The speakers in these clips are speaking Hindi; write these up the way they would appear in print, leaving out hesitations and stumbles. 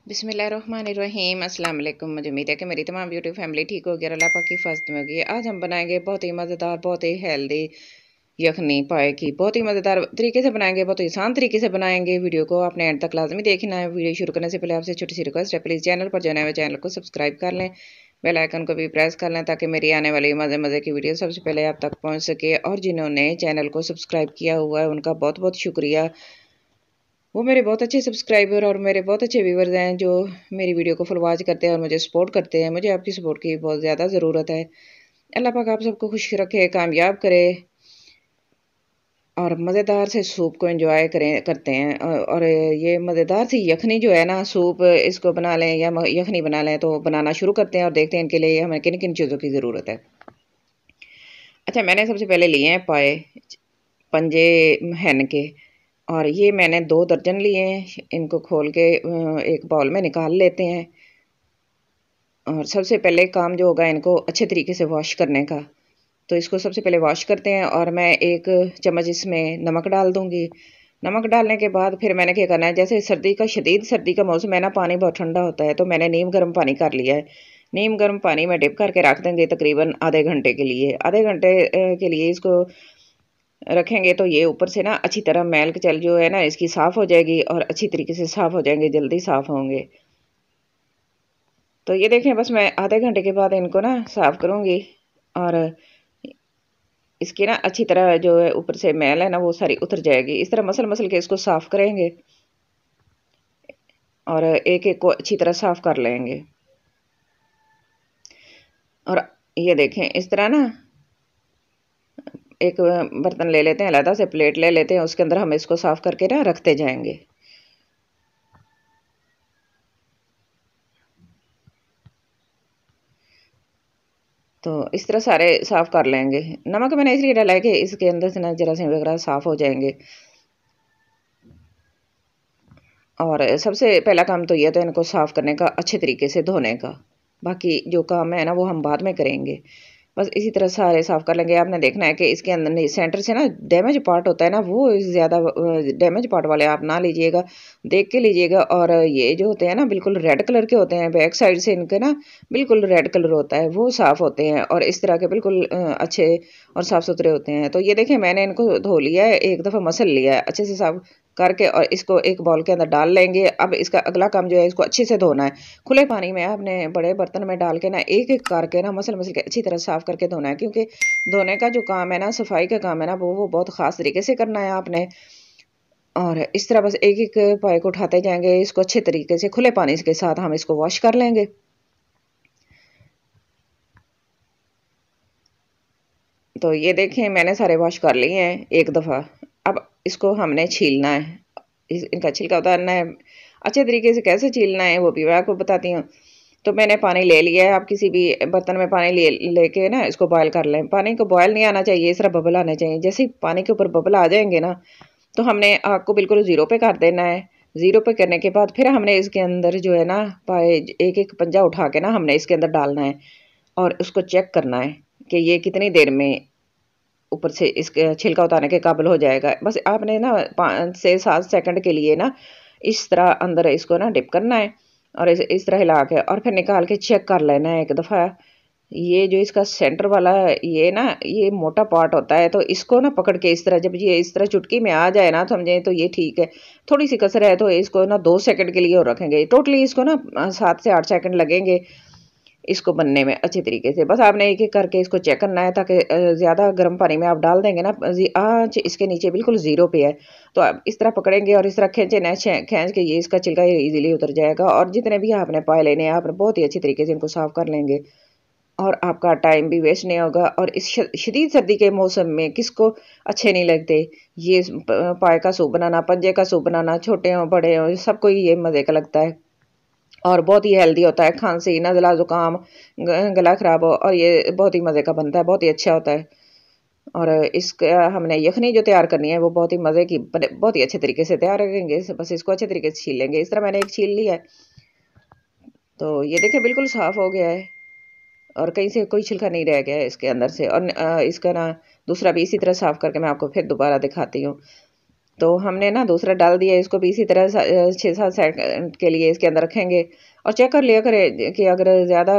बिस्मिल्लाहिर्रहमानिर्रहीम अस्सलाम वालेकुम। मुझे उम्मीद है कि मेरी तमाम ब्यूटी फैमिली ठीक होगी और अल्लाह पाक की हिफाज़त में होगी। आज हम बनाएंगे बहुत ही मज़ेदार, बहुत ही हेल्दी यखनी पाए की। बहुत ही मज़ेदार तरीके से बनाएंगे, बहुत ही आसान तरीके से बनाएंगे। वीडियो को आपने एंड तक लाजमी देखना है। वीडियो शुरू करने से पहले आपसे छोटी सी रिक्वेस्ट है, प्लीज़ चैनल पर जो नए चैनल को सब्सक्राइब कर लें, बेल आइकन को भी प्रेस कर लें ताकि मेरी आने वाली मज़े मज़े की वीडियो सबसे पहले आप तक पहुँच सके। और जिन्होंने चैनल को सब्सक्राइब किया हुआ है उनका बहुत बहुत शुक्रिया। वो मेरे बहुत अच्छे सब्सक्राइबर और मेरे बहुत अच्छे व्यूवर्स हैं जो मेरी वीडियो को फुल वॉच करते हैं और मुझे सपोर्ट करते हैं। मुझे आपकी सपोर्ट की बहुत ज़्यादा ज़रूरत है। अल्लाह पाक आप सबको खुश रखे, कामयाब करे और मज़ेदार से सूप को एंजॉय करते हैं। और ये मज़ेदार सी यखनी जो है ना, सूप इसको बना लें या यखनी बना लें, तो बनाना शुरू करते हैं और देखते हैं इनके लिए हमें किन किन चीज़ों की ज़रूरत है। अच्छा, मैंने सबसे पहले लिए हैं पाए, पंजे हैन के, और ये मैंने 2 दर्जन लिए हैं। इनको खोल के एक बाउल में निकाल लेते हैं। और सबसे पहले काम जो होगा इनको अच्छे तरीके से वॉश करने का। तो इसको सबसे पहले वॉश करते हैं और मैं 1 चम्मच इसमें नमक डाल दूँगी। नमक डालने के बाद फिर मैंने क्या करना है, जैसे शदीद सर्दी का मौसम है ना, पानी बहुत ठंडा होता है, तो मैंने नीम गर्म पानी कर लिया है। नीम गर्म पानी में डिप करके रख देंगे तकरीबन आधे घंटे के लिए। आधे घंटे के लिए इसको रखेंगे तो ये ऊपर से ना अच्छी तरह मैल चल जो है ना इसकी साफ़ हो जाएगी और अच्छी तरीके से साफ़ हो जाएंगे, जल्दी साफ़ होंगे। तो ये देखें, बस मैं आधे घंटे के बाद इनको ना साफ़ करूँगी और इसकी ना अच्छी तरह जो है ऊपर से मैल है ना वो सारी उतर जाएगी। इस तरह मसल मसल के इसको साफ़ करेंगे और एक एक को अच्छी तरह साफ़ कर लेंगे। और ये देखें, इस तरह ना एक बर्तन ले लेते हैं, अलग से प्लेट ले लेते हैं, उसके अंदर हम इसको साफ़ करके ना रखते जाएंगे। तो इस तरह सारे साफ़ कर लेंगे। नमक मैंने इसलिए डाला है कि इसके अंदर से ना जरासीम वगैरह साफ़ हो जाएंगे। और सबसे पहला काम तो ये तो इनको साफ़ करने का, अच्छे तरीके से धोने का। बाकी जो काम है ना वो हम बाद में करेंगे। बस इसी तरह सारे साफ़ कर लेंगे। आपने देखना है कि इसके अंदर नहीं, सेंटर से ना डैमेज पार्ट होता है ना, वो ज़्यादा डैमेज पार्ट वाले आप ना लीजिएगा, देख के लीजिएगा। और ये जो होते हैं ना बिल्कुल रेड कलर के होते हैं, बैक साइड से इनके ना बिल्कुल रेड कलर होता है, वो साफ़ होते हैं और इस तरह के बिल्कुल अच्छे और साफ़ सुथरे होते हैं। तो ये देखें, मैंने इनको धो लिया है, एक दफ़ा मसल लिया है अच्छे से साफ़ करके और इसको एक बाउल के अंदर डाल लेंगे। अब इसका अगला काम जो है, इसको अच्छे से धोना है। खुले पानी में आपने बड़े बर्तन में डाल के ना एक एक करके ना मसल मसल के अच्छी तरह साफ़ करके धोना है, क्योंकि धोने का जो काम है ना, सफाई का काम है ना, वो बहुत ख़ास तरीके से करना है आपने। और इस तरह बस एक एक पाए को उठाते जाएंगे, इसको अच्छे तरीके से खुले पानी के साथ हम इसको वॉश कर लेंगे। तो ये देखें, मैंने सारे वॉश कर लिए हैं एक दफ़ा। अब इसको हमने छीलना है, इनका छिलका उतारना है। अच्छे तरीके से कैसे छीलना है वो भी मैं आपको बताती हूँ। तो मैंने पानी ले लिया है। आप किसी भी बर्तन में पानी लेके ना इसको बॉयल कर लें। पानी को बॉयल नहीं आना चाहिए, इस तरह बबल आने चाहिए। जैसे ही पानी के ऊपर बबल आ जाएंगे ना, तो हमने आग को बिल्कुल ज़ीरो पे कर देना है। ज़ीरो पे करने के बाद फिर हमने इसके अंदर जो है ना पाए, एक एक पंजा उठा के ना हमने इसके अंदर डालना है और उसको चेक करना है कि ये कितनी देर में ऊपर से इसके छिलका उतारने के काबिल हो जाएगा। बस आपने ना 5 से 7 सेकंड के लिए ना इस तरह अंदर इसको ना डिप करना है और इस तरह हिला के और फिर निकाल के चेक कर लेना है एक दफ़ा। ये जो इसका सेंटर वाला ये ना, ये मोटा पार्ट होता है, तो इसको ना पकड़ के इस तरह, जब ये इस तरह चुटकी में आ जाए ना, समझें तो ये ठीक है। थोड़ी सी कसर है तो इसको ना 2 सेकंड के लिए और रखेंगे। टोटली इसको ना 7 से 8 सेकंड लगेंगे इसको बनने में अच्छे तरीके से। बस आपने एक एक करके इसको चेक करना है, ताकि ज़्यादा गर्म पानी में आप डाल देंगे ना, आँच इसके नीचे बिल्कुल ज़ीरो पे है। तो आप इस तरह पकड़ेंगे और इस तरह खींचे ना, खींच के ये इसका छिलका ईज़िली उतर जाएगा। और जितने भी आपने पाए लेने हैं, आपने बहुत ही अच्छी तरीके से इनको साफ़ कर लेंगे और आपका टाइम भी वेस्ट नहीं होगा। और इस शदीद सर्दी के मौसम में किसको अच्छे नहीं लगते ये पाए का सूप बनाना, पंजे का सूप बनाना, छोटे हों बड़े हों सबको ही ये मज़े का लगता है और बहुत ही हेल्दी होता है। खांसी, नज़ला, ज़ुकाम, गला ख़राब हो, और ये बहुत ही मज़े का बनता है, बहुत ही अच्छा होता है। और इसका हमने यखनी जो तैयार करनी है वो बहुत ही मज़े की बहुत ही अच्छे तरीके से तैयार करेंगे। बस इसको अच्छे तरीके से छील लेंगे। इस तरह मैंने एक छील लिया है। तो ये देखिए बिल्कुल साफ़ हो गया है और कहीं से कोई छिलका नहीं रह गया है इसके अंदर से। और इसका ना दूसरा भी इसी तरह साफ़ करके मैं आपको फिर दोबारा दिखाती हूँ। तो हमने ना दूसरा डाल दिया, इसको भी इसी तरह 6-7 सेकंड के लिए इसके अंदर रखेंगे और चेक कर लिया करें कि अगर ज़्यादा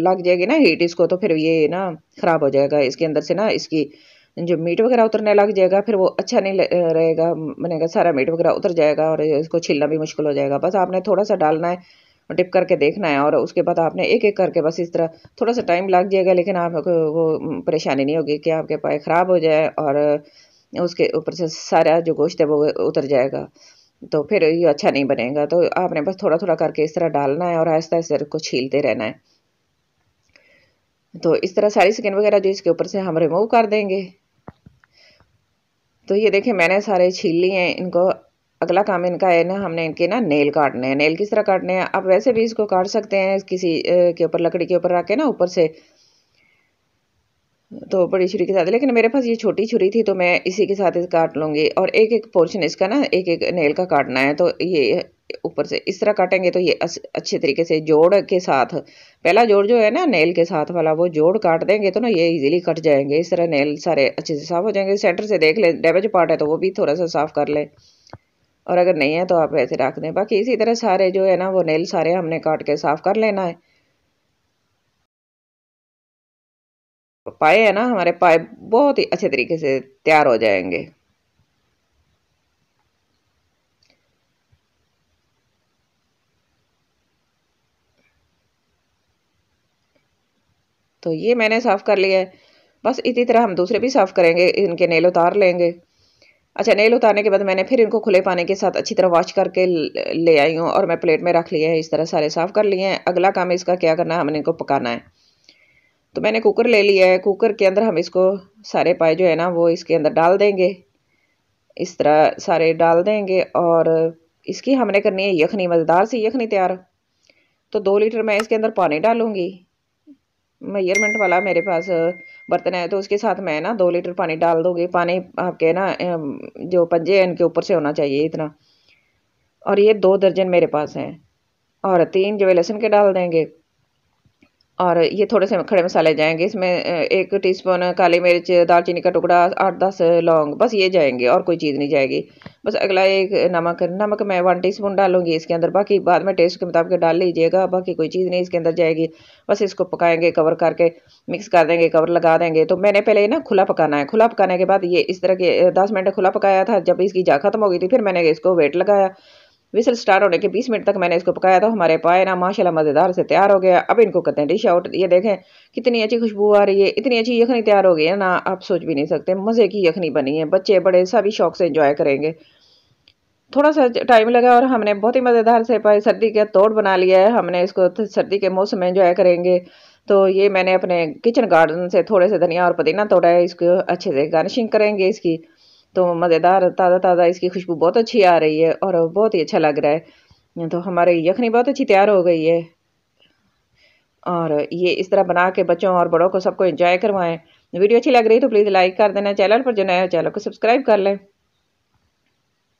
लग जाएगी ना हीट इसको, तो फिर ये ना ख़राब हो जाएगा इसके अंदर से ना, इसकी जो मीट वगैरह उतरने लग जाएगा, फिर वो अच्छा नहीं रहेगा बनेगा, सारा मीट वगैरह उतर जाएगा और इसको छीलना भी मुश्किल हो जाएगा। बस आपने थोड़ा सा डालना है, डिप करके देखना है और उसके बाद आपने एक एक करके बस इस तरह, थोड़ा सा टाइम लग जाएगा लेकिन आपको वो परेशानी नहीं होगी कि आपके पाए ख़राब हो जाए और उसके ऊपर से सारा जो गोश्त है वो उतर जाएगा, तो फिर ये अच्छा नहीं बनेगा। तो आपने बस थोड़ा थोड़ा करके इस तरह डालना है और आहिस्ता आहिस्ता इसको छीलते रहना है। तो इस तरह सारी स्किन वगैरह जो इसके ऊपर से हम रिमूव कर देंगे। तो ये देखिए मैंने सारे छील लिए हैं इनको। अगला काम इनका है ना, हमने इनके ना नेल काटने हैं। नेल किस तरह काटने हैं, आप वैसे भी इसको काट सकते हैं किसी के ऊपर, लकड़ी के ऊपर रख के ना ऊपर से, तो बड़ी छुरी के साथ, लेकिन मेरे पास ये छोटी छुरी थी तो मैं इसी के साथ काट लूँगी। और एक एक पोर्शन इसका ना एक एक नेल का काटना है, तो ये ऊपर से इस तरह काटेंगे तो ये अच्छे तरीके से जोड़ के साथ, पहला जोड़ जो है ना नेल के साथ वाला, वो जोड़ काट देंगे तो ना ये इजीली कट जाएंगे। इस तरह नेल सारे अच्छे से साफ हो जाएंगे। सेंटर से देख ले डैमेज पार्ट है तो वो भी थोड़ा सा साफ कर ले, और अगर नहीं है तो आप ऐसे रख दें। बाकी इसी तरह सारे जो है ना वो नेल सारे हमने काट के साफ कर लेना है। पाए है ना, हमारे पाए बहुत ही अच्छे तरीके से तैयार हो जाएंगे। तो ये मैंने साफ कर लिया है। बस इसी तरह हम दूसरे भी साफ करेंगे, इनके नेल उतार लेंगे। अच्छा, नेल उतारने के बाद मैंने फिर इनको खुले पानी के साथ अच्छी तरह वॉश करके ले आई हूँ और मैं प्लेट में रख लिया है। इस तरह सारे साफ कर लिए हैं। अगला काम इसका क्या करना है, हमने इनको पकाना है। तो मैंने कुकर ले लिया है। कुकर के अंदर हम इसको सारे पाए जो है ना वो इसके अंदर डाल देंगे। इस तरह सारे डाल देंगे और इसकी हमने करनी है यखनी, मज़ेदार सी यखनी तैयार। तो 2 लीटर मैं इसके अंदर पानी डालूंगी। मेजरमेंट वाला मेरे पास बर्तन है, तो उसके साथ मैं ना 2 लीटर पानी डाल दूंगी। पानी आपके ना जो पंजे हैं इनके ऊपर से होना चाहिए इतना। और ये 2 दर्जन मेरे पास हैं। और 3 जो है लहसुन के डाल देंगे। और ये थोड़े से खड़े मसाले जाएंगे इसमें, 1 टीस्पून काली मिर्च, दालचीनी का टुकड़ा, 8-10 लौंग, बस ये जाएंगे और कोई चीज़ नहीं जाएगी। बस अगला एक नमक, नमक मैं 1 टीस्पून डालूंगी इसके अंदर, बाकी बाद में टेस्ट के मुताबिक डाल लीजिएगा। बाकी कोई चीज़ नहीं इसके अंदर जाएगी। बस इसको पकाएंगे, कवर करके मिक्स कर देंगे, कवर लगा देंगे। तो मैंने पहले ना खुला पकाना है। खुला पकाने के बाद ये इस तरह के 10 मिनट खुला पकाया था। जब इसकी जा खत्म हो गई थी फिर मैंने इसको वेट लगाया। विसल स्टार्ट होने के 20 मिनट तक मैंने इसको पकाया, तो हमारे पाए ना माशाल्लाह मज़ेदार से तैयार हो गया। अब इनको करते हैं डिश आउट। ये देखें कितनी अच्छी खुशबू आ रही है, इतनी अच्छी यखनी तैयार हो गई है ना, आप सोच भी नहीं सकते। मज़े की यखनी बनी है, बच्चे बड़े सभी शौक से एंजॉय करेंगे। थोड़ा सा टाइम लगा और हमने बहुत ही मज़ेदार से पाए सर्दी का तोड़ बना लिया है। हमने इसको सर्दी के मौसम में एंजॉय करेंगे। तो ये मैंने अपने किचन गार्डन से थोड़े से धनिया और पुदीना तोड़ा है, इसको अच्छे से गार्निशिंग करेंगे इसकी। तो मज़ेदार ताज़ा ताज़ा इसकी खुशबू बहुत अच्छी आ रही है और बहुत ही अच्छा लग रहा है। तो हमारी यखनी बहुत अच्छी तैयार हो गई है। और ये इस तरह बना के बच्चों और बड़ों को सबको एंजॉय करवाएं। वीडियो अच्छी लग रही है तो प्लीज़ लाइक कर देना। चैनल पर जो नया है चैनल को सब्सक्राइब कर लें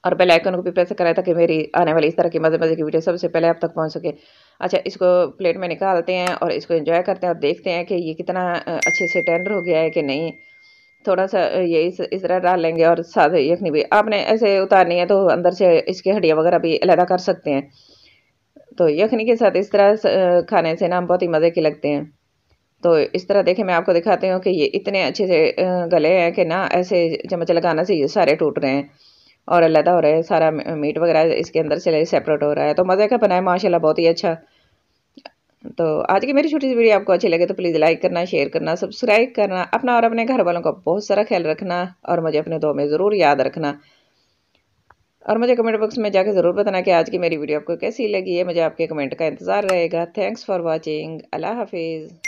और बेल आइकन को भी प्रेस करें ताकि मेरी आने वाली इस तरह की मज़े मज़े की वीडियो सबसे पहले आप तक पहुंच सके। अच्छा, इसको प्लेट में निकालते हैं और इसको एंजॉय करते हैं और देखते हैं कि ये कितना अच्छे से टेंडर हो गया है कि नहीं। थोड़ा सा ये इस तरह डाल लेंगे और साथ यखनी भी आपने ऐसे उतारनी है तो अंदर से इसकी हड्डियाँ वगैरह भी अलहदा कर सकते हैं। तो यखनी के साथ इस तरह खाने से ना बहुत ही मज़े के लगते हैं। तो इस तरह देखें मैं आपको दिखाती हूँ कि ये इतने अच्छे से गले हैं कि ना ऐसे चम्मच लगाने से ये सारे टूट रहे हैं और अलहदा हो रहे हैं। सारा मीट वगैरह इसके अंदर से सेपरेट हो रहा है। तो मज़े का बना है माशाल्लाह, बहुत ही अच्छा। तो आज की मेरी छोटी सी वीडियो आपको अच्छी लगे तो प्लीज़ लाइक करना, शेयर करना, सब्सक्राइब करना। अपना और अपने घर वालों का बहुत सारा ख्याल रखना और मुझे अपने दुआ में ज़रूर याद रखना। और मुझे कमेंट बॉक्स में जाकर ज़रूर बताना कि आज की मेरी वीडियो आपको कैसी लगी है। मुझे आपके कमेंट का इंतज़ार रहेगा। Thanks for watching. अल्लाह हाफिज़।